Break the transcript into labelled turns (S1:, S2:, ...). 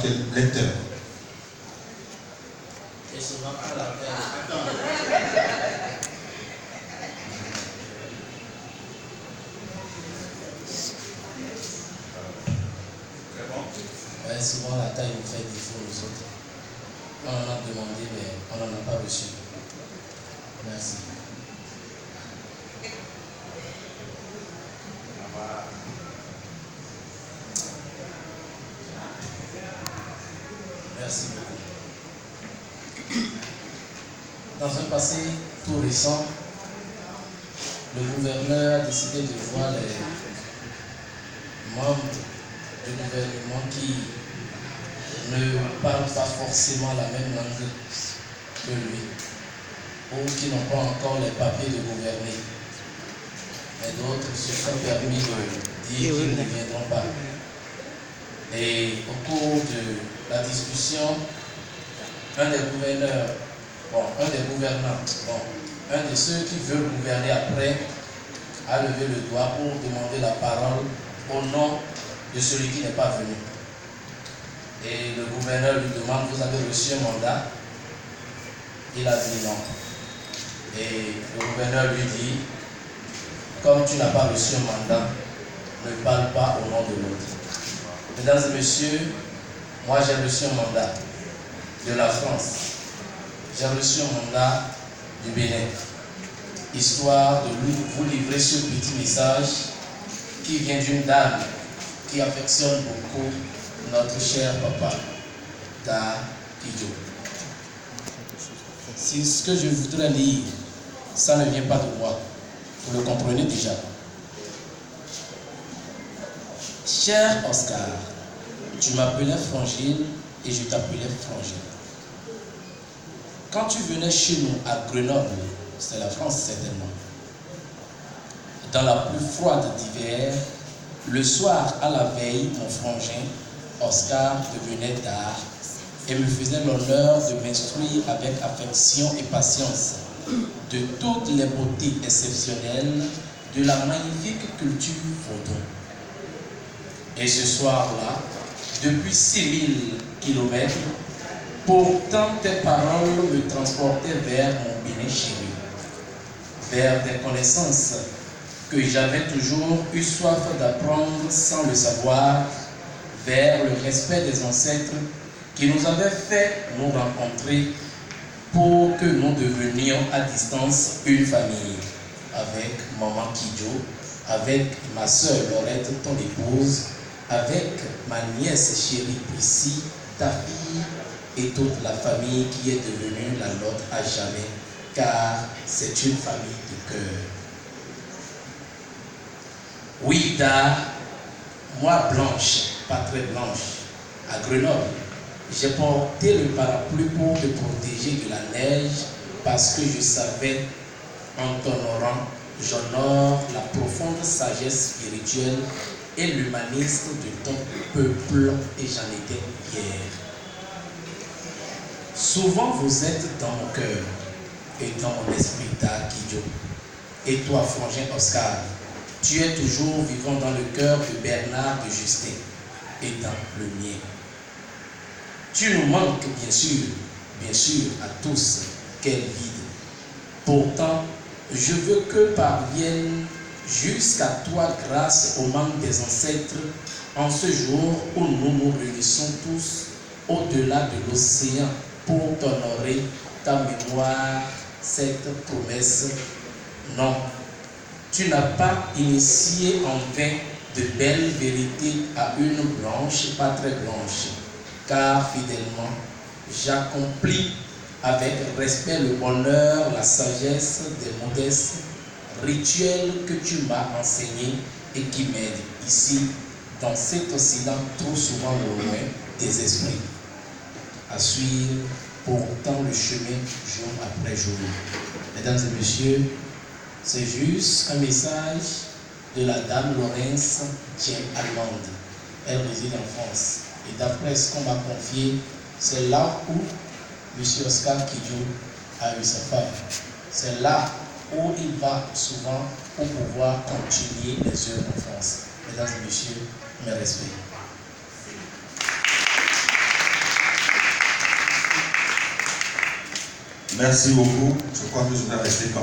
S1: tant que lecteur.
S2: Et souvent à la terre. Ouais, souvent la taille nous fait défaut aux autres. On en a demandé, mais on n'en a pas reçu. Merci. Merci beaucoup. Dans un passé tout récent, le gouverneur a décidé de voir les membres du gouvernement qui ne parlent pas forcément la même langue que lui, ou qui n'ont pas encore les papiers de gouverner. Et d'autres se sont permis de dire qu'ils ne viendront pas. Et au cours de la discussion, un des de ceux qui veulent gouverner après, a levé le doigt pour demander la parole au nom de celui qui n'est pas venu. Et le gouverneur lui demande, vous avez reçu un mandat? Il a dit non. Et le gouverneur lui dit, comme tu n'as pas reçu un mandat, ne parle pas au nom de l'autre. Mesdames et messieurs, moi j'ai reçu un mandat de la France. J'ai reçu un mandat du Bénin, histoire de vous livrer ce petit message qui vient d'une dame qui affectionne beaucoup notre cher papa, Da Kidjo. Si ce que je voudrais lire, ça ne vient pas de moi, vous le comprenez déjà. Cher Oscar, tu m'appelais Frangine et je t'appelais Frangine. Quand tu venais chez nous à Grenoble, c'est la France certainement, dans la plus froide d'hiver, le soir à la veille, mon frangin, Oscar, devenait tard et me faisait l'honneur de m'instruire avec affection et patience de toutes les beautés exceptionnelles de la magnifique culture vaudoise. Et ce soir-là, depuis 6000 kilomètres, pourtant tes paroles me transportaient vers mon Bénin chéri, vers des connaissances que j'avais toujours eu soif d'apprendre sans le savoir, vers le respect des ancêtres qui nous avaient fait nous rencontrer pour que nous devenions à distance une famille, avec maman Kidjo, avec ma soeur Laurette, ton épouse, avec ma nièce chérie Prissy, ta fille, et toute la famille qui est devenue la nôtre à jamais, car c'est une famille de cœur. Oui, Da, moi blanche, pas très blanche, à Grenoble, j'ai porté le parapluie pour te protéger de la neige parce que je savais, en t'honorant, j'honore la profonde sagesse spirituelle et l'humanisme de ton peuple et j'en étais fier. Souvent vous êtes dans mon cœur et dans mon esprit, Da Kidjo. Et toi, frangin Oscar, tu es toujours vivant dans le cœur de Bernard de Justin et dans le mien. Tu nous manques bien sûr, à tous, quel vide. Pourtant, je veux que parvienne jusqu'à toi grâce au manque des ancêtres en ce jour où nous nous réunissons tous au-delà de l'océan pour t'honorer ta mémoire, cette promesse. Non, tu n'as pas initié en vain de belles vérités à une blanche, pas très blanche, car fidèlement, j'accomplis avec respect le bonheur, la sagesse des modestes rituels que tu m'as enseignés et qui m'aident ici, dans cet Occident trop souvent loin des esprits, à suivre pourtant le chemin jour après jour. Mesdames et messieurs, c'est juste un message de la dame Laurence qui est allemande. Elle réside en France. Et d'après ce qu'on m'a confié, c'est là où M. Oscar Kidjo a eu sa femme. C'est là où il va souvent pour pouvoir continuer les œuvres en France. Mesdames et messieurs, mes respects.
S1: Merci beaucoup. Je crois que je vais rester comme